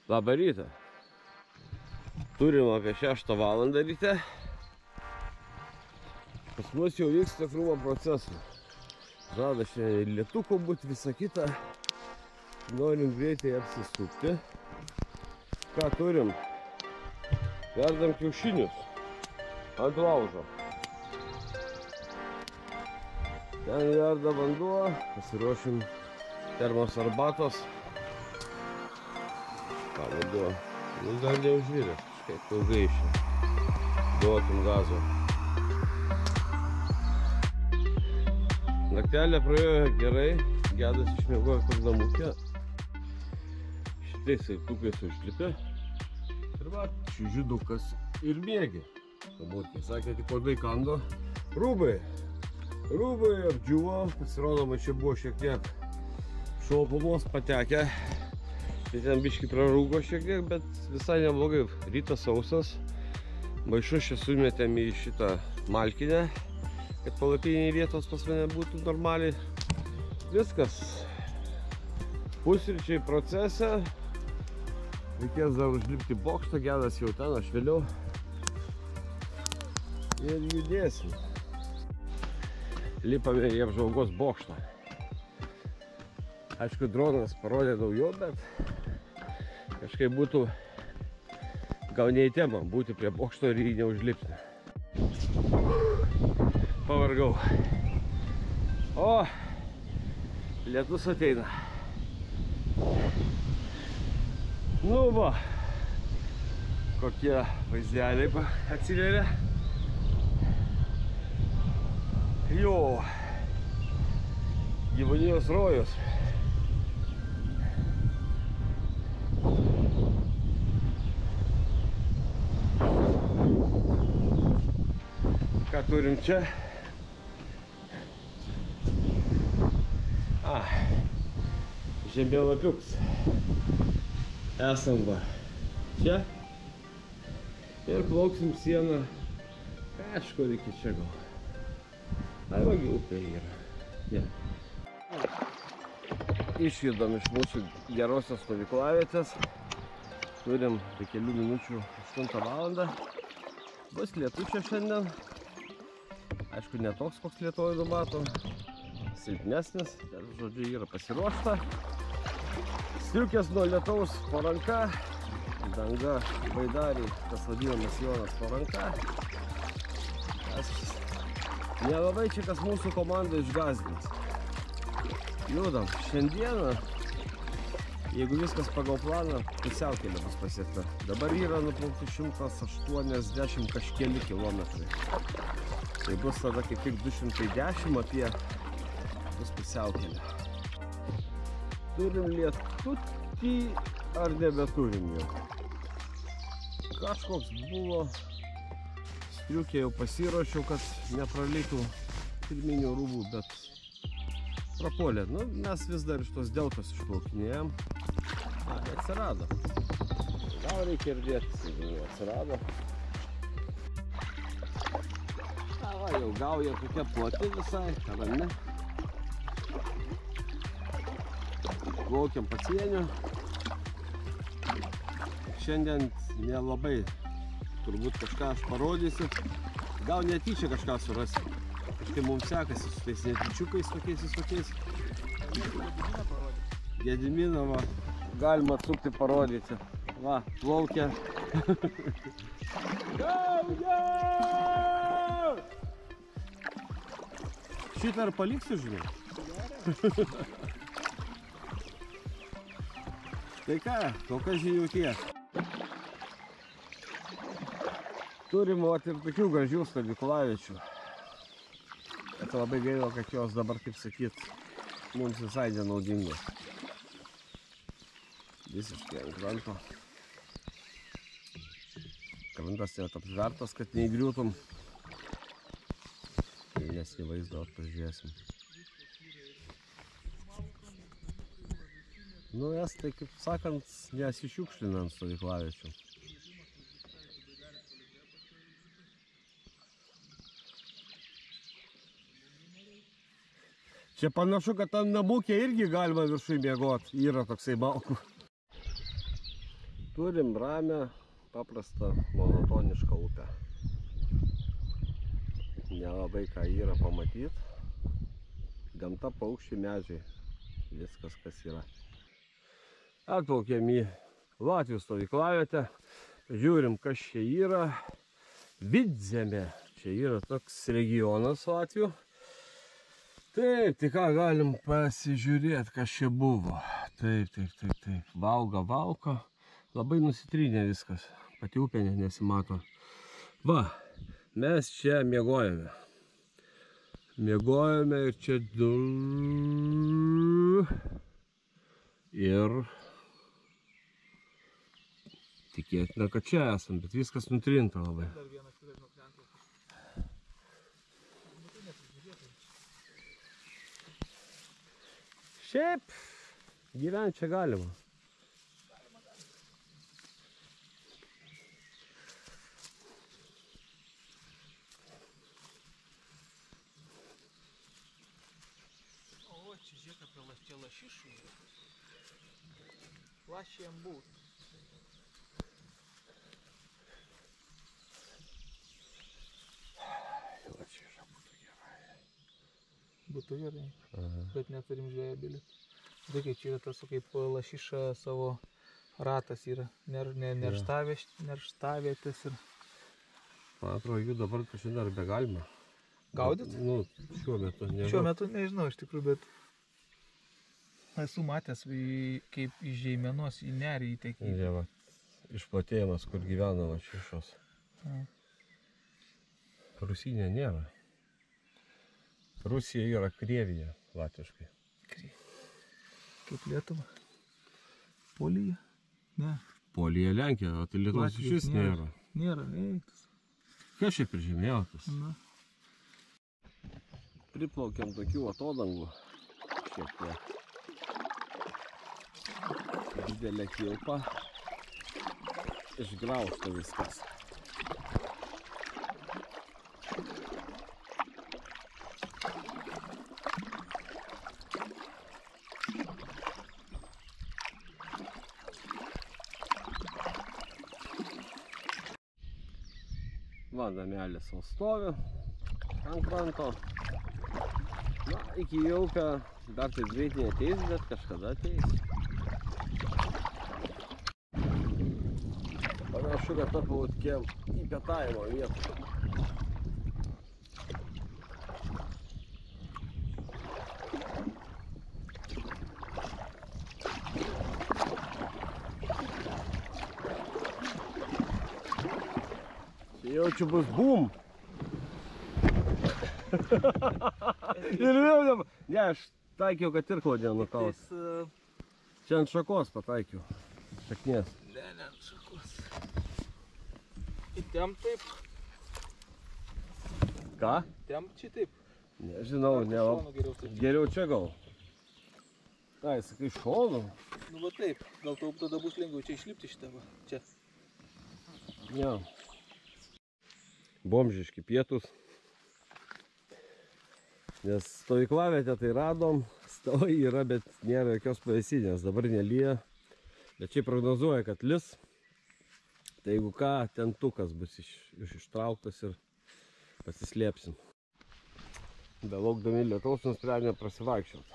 Labą rytą. Turim apie 6 valandą ryte. Pas mus jau vyksta krūmo procesų. Žada šiandien lietuko būti, visa kita. Norim greitai apsisukti. Ką turim? Verdam kiaušinius ant laužo. Ten verda vanduo, pasiruošim termos arbatos. Ką vanduo? Nu, dar neužvirė, kažkaip ilgai išė. Duotum gazo. Naktelė praėjo gerai, Gedas išmiegojo toks namukė. Šitais saiktukais užlipė. Ir va, čiužidukas ir mėgė. Namukė sakė, tik kodai kando. Rūbai apdžiuvo, pasirodoma, čia buvo šiek tiek šalpumos patekę. Tai ten biškį prarūgo šiek tiek, bet visai neblogai. Rytas sausas. Maišus čia sumetėm į šitą malkinę, kad palapinėje vietos pas mane būtų normaliai. Viskas. Pusryčiai procese. Reikės dar užlipti bokštą, Gedas jau ten, aš vėliau. Ir judėsim. Lipame į apžvalgos bokštą. Aišku, dronas parodė daugiau, bet kažkaip būtų gal ne į temą būti prie bokšto ir jį neužlipti. Pavargau. O, lietus ateina. Nu va, kokie vaizdeliai atsiveria. Jo, gyvūnijos rojus. Ką turim čia? Žemėlapiuks. Esam va čia. Ir plauksim sieną kažkur iki čia gal. Ai vagi upė yra. Yeah. Išjudam iš mūsų gerosios stovyklavietės. Turim tai kelių minučių 8 valandą. Bus lietučio šiandien. Aišku, ne toks, koks Lietuvoj numato. Silpnesnis. Žodžiu, yra pasiruošta. Striukės nuo lietaus po ranka. Danga baidariai, tas vadinamas Jonas po ranka. Nelabai čia kas mūsų komandą išgąsdins. Judam. Šiandieną, jeigu viskas pagal planą, pusiaukelė bus pasiekta. Dabar yra nuplaukti 180 kažkeli kilometrai. Tai bus tada kaip tik 210 apie bus pusiaukelė. Turim lietutį ar nebeturim jau? Kažkoks buvo. Striukė jau pasiruošiau, kad nepralytų pirminių rūbų, bet prapolė. Nu, mes vis dar iš tos deltos išplaukinėjom. Atsirado. Gal reikia ir dėtis, jeigu atsirado. Va, jau gauja tokia plati visai, rami. Plaukiam pasienio. Šiandien nelabai turbūt kažką aš parodysiu. Gal netyčia kažką surasiu. Kažkaip mums sekasi su tais netyčiukais tokiais. Gediminą va, galima atsukti parodyti. Va, plaukia. Gauja! Šitą ar paliksiu, žinai? Tai ką, kol kas žinių tiek. Turim ir tokių gražių stovyklaviečių. Bet labai gaila, kad jos dabar, kaip sakyt, mums visai nenaudingos. Visiškai ant kranto. Krantas net aptvertas, kad neįgriūtum. Jaunesnį vaizdą atpažiūrėsim. Nu, estai, kaip sakant, nesišiukšlina ant stovyklaviečių. Čia panašu, kad tam namukė irgi galima viršui miegoti. Yra toksai balkų. Turim ramią, paprastą, monotonišką upę. Nelabai ką yra pamatyti. Gamta, paukščiai, medžiai. Viskas, kas yra. Atplaukėm į Latvijos stovyklavietę. Žiūrim, kas čia yra. Vidzemė. Čia yra toks regionas Latvijų. Taip, tai ką galim pasižiūrėti, kas čia buvo. Taip. Valga. Labai nusitrynė viskas. Pati upė nesimato. Va, mes čia miegojame. Miegojame ir čia ir tikėtina, kad čia esam, bet viskas nutrinta labai. Šiaip gyventi čia galima. O, čia žiūrėk apie lašišų. Lašėm būt. Lašiša būtų gerai. Būtų gerai, Aha. bet neturim žvėjo bilietą. Dėkai, čia yra tas, kaip lašiša savo ratas yra. Nerštavietės ir... Man atrodo, jų dabar kažkaip dar begalima. Gaudyt? Nu, šiuo metu nežinau. Šiuo metu nežinau, iš tikrųjų, bet... Esu matęs, kaip iš žeimenos į nerį įtekį. Dieva, išplatėjimas, kur gyvena lašišos. Rusinė nėra. Rusija yra Krievija, latviškai. Kaip Lietuva? Polija? Ne. Polija Lenkija, o tai Lietuvos iš vis nėra. Nėra, eiktas. Kas čia per žemėlapis? Na. Priplaukėm tokių atodangų. Šiek tiek. Didelė kilpa. Išgraužta viskas. Va, namelis sau stovi ant kranto. Na, iki į upę dar taip greit neateis, bet kažkada ateis. Panašu, kad paplaukėm į pietavimo vietą. Jau čia bus bum. Ir vėl dabar. Ne, aš taikiau, kad irklo nenukaut. Čia ant šakos pataikiau. Šaknės. Ne, ant šakos. Įtem taip. Ką? Tem čia taip. Nežinau, geriau čia gal. Ai, sakai, šonu. Nu va taip, gal tau tada bus lengviau čia išlipti šitą va. Čia. Ne. Bomžiški pietus. Nes stovyklavietę tai radom, stalai yra, bet nėra jokios pavėsinės, dabar nelyja. Bet čia prognozuoja, kad lis. Tai jeigu ką, tentukas bus ištrauktas ir pasislėpsim. Belaukdami lietaus nusprendėme prasivaikščioti.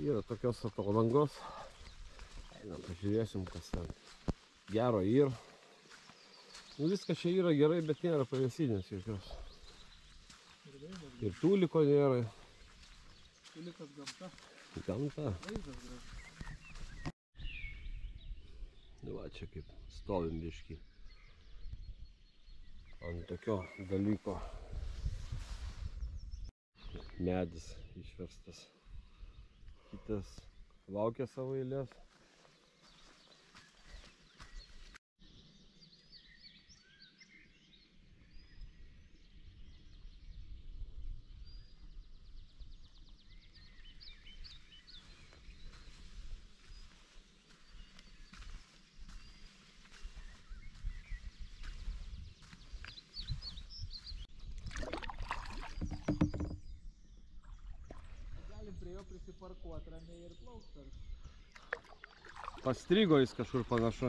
Yra tokios atodangos. Einam, pažiūrėsim, kas ten gero yra. Nu, viskas čia yra gerai, bet nėra pavėsinės jokios. Ir tūliko nėra. Tūlikas gamta. Gamta. Vaizdas gražus. Nu, va, čia kaip stovim biškį. Ant tokio dalyko. Medis išverstas. Kitas laukia savo eilės. Prie jo prisiparkuot ramiai ir plaukt. Pastrigo jis kažkur panašu.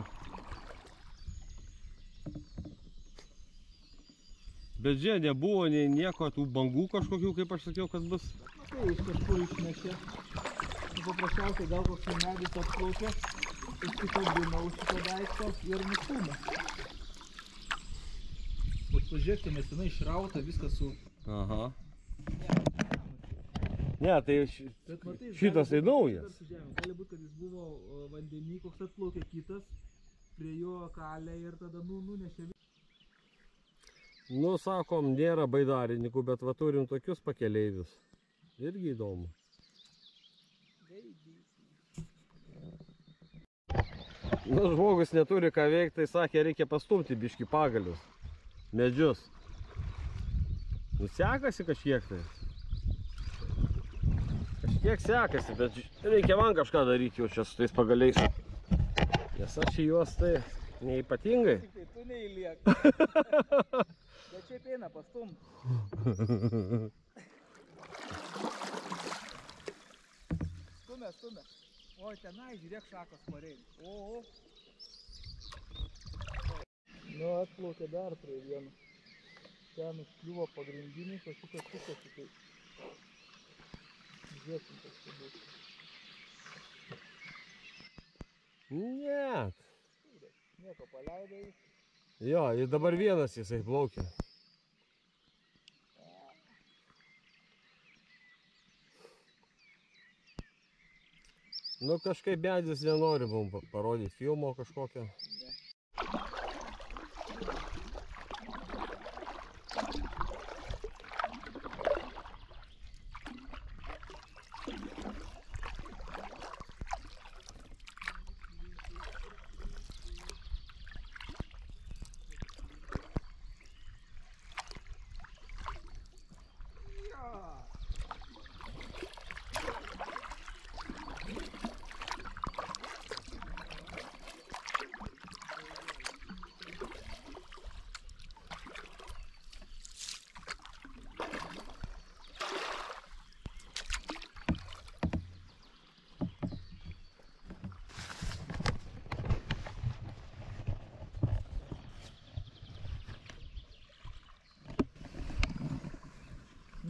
Bet žiūrė, nebuvo nei nieko, tų bangų kažkokių, kaip aš sakiau, kad bus. Matai, iš kažkur išnešė. Paprasčiausiai gal koks medis atplaukė, užsikabino už šito daikto ir nustūmė. Bet pažiūrėkite, nesenai išrauta, viskas su... Aha. Ne, tai šitas tai naujas. Gali būti, kad jis buvo vandenį, koks atplaukė kitas, prie jo kalė ir tada nunešė. Nu, sakom, nėra baidarininkų, bet va turim tokius pakeleivius. Irgi įdomu. Nu, žmogus neturi ką veikti, tai sakė, reikia pastumti biškį pagalius, medžius. Nu, sekasi kažkiek tai. Kažkiek sekasi, bet reikia man kažką daryti jau čia su tais pagaliais. Nes aš į juos tai neypatingai. Tik tai tu neįliek. Bet šiaip eina pastum. Stumia. Oi, tenai, žiūrėk šakos smariai. O. Nu, atplaukė dar prie vieno. Ten užkliuvo pagrindinis, o šitas šitai. Žiūrėsim, kas tai bus. Ne. Nieko paleidai. Jo, ir dabar vienas jisai plaukia. Nu, kažkaip medis nenori mums parodyti filmo kažkokią.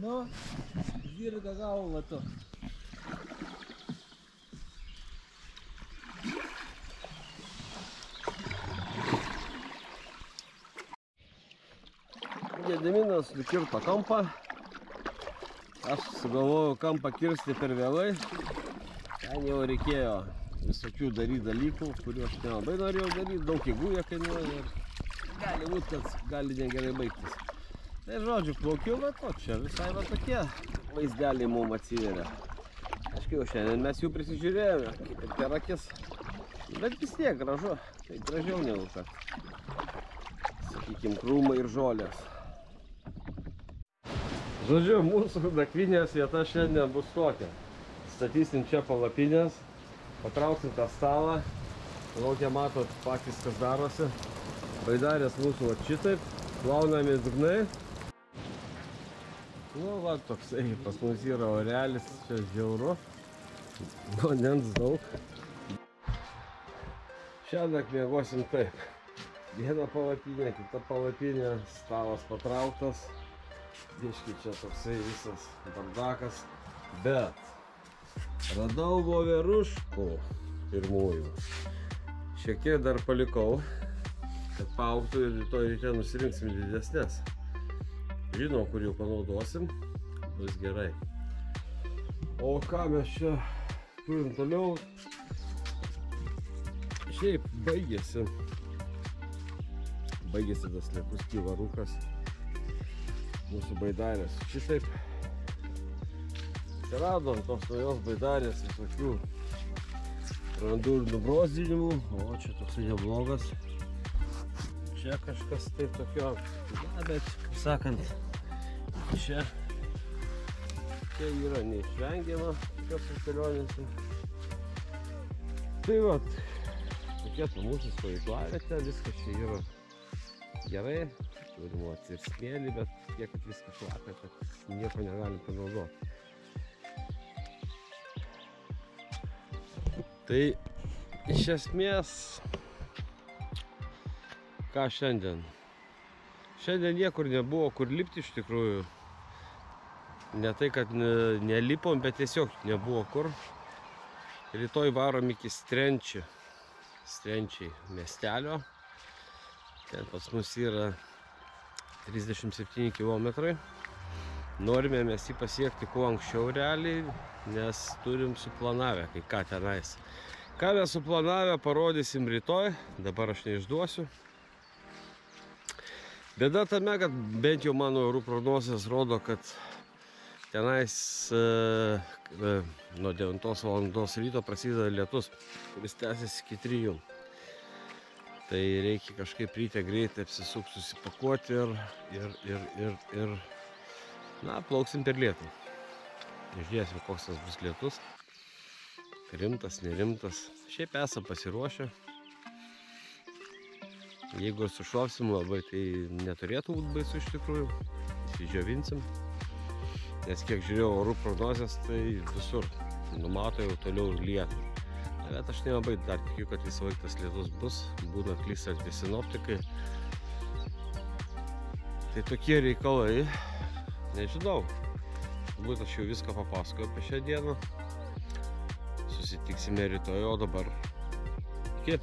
Nu, zirga galva tu. Gediminas nukirto kampą. Aš sugalvojau kampą kirsti per vėlai. Ten jau reikėjo visokių daryti dalykų, kuriuo aš nelabai norėjau daryti. Daug jėgų jie kainuoja ir gali būti, kad gali negerai baigtis. Tai žodžiu, plaukiu, bet o čia visai va tokie vaizdeliai mums atsiveria. Aiškiai, šiandien mes jų prisižiūrėjome, kaip ir per akis. Bet vis tiek gražu, tai gražiau negu kad, sakykime, krūmai ir žolės. Žodžiu, mūsų nakvynės vieta šiandien bus tokia. Statysim čia palapinės, patrauksim tą stalą. Laukia matot patys, kas darosi. Baidarės mūsų va šitaip, plaunami dugnai. Nu va, toksai pas mus yra orelis, čia žiauru. Vandens daug. Šiandien miegosim taip. Viena palapinė, kita palapinė, stalas patrauktas. Biški čia toksai visas bardakas. Bet radau voveruškų pirmųjų. Šiek tiek dar palikau, kad paaugtų ir rytoj ryte nusirinksim didesnės. Žinom, kur jau panaudosim, bus gerai. O ką mes čia turim toliau? Šiaip baigėsi tas lietus kivarukas. Mūsų baidarės šitaip. Atsiradom tos naujos baidarės visokių randų ir nubrozdinimų. O čia toksai neblogas. Čia kažkas taip tokio, na, bet, kaip sakant, čia yra neišvengiama tokios kelionėse. Tai va, tokia mūsų stovyklavietė, viskas čia yra gerai. Turim ir smėlį, bet tiek, kad viskas šlapia, kad nieko negalim panaudoti. Tai iš esmės, ką šiandien? Šiandien niekur nebuvo kur lipti iš tikrųjų. Ne tai, kad nelipom, bet tiesiog nebuvo kur. Rytoj varom iki Strenčiai miestelio. Ten pas mus yra 37 km. Norime mes jį pasiekti kuo anksčiau realiai, nes turim suplanavę kai ką tenais. Ką mes suplanavę, parodysim rytoj, dabar aš neišduosiu. Bėda tame, kad bent jau mano orų prognozės rodo, kad tenais nuo 9 valandos ryto prasideda lietus, kuris tęsiasi iki 3. Tai reikia kažkaip ryte greitai apsisukti, susipakuoti ir plauksim per lietų. Žiūrėsim, koks tas bus lietus. Rimtas, nerimtas. Šiaip esam pasiruošę. Jeigu sušoksim labai, tai neturėtų būti baisu iš tikrųjų. Įsidžiovinsim. Nes kiek žiūrėjau orų prognozės, tai visur numato jau toliau lietų. Bet aš nelabai dar tikiu, kad visą laiką tas lietus bus. Būna klystelti sinoptikai. Tai tokie reikalai. Nežinau. Būt aš jau viską papasakoju apie šią dieną. Susitiksime rytoj, o dabar iki.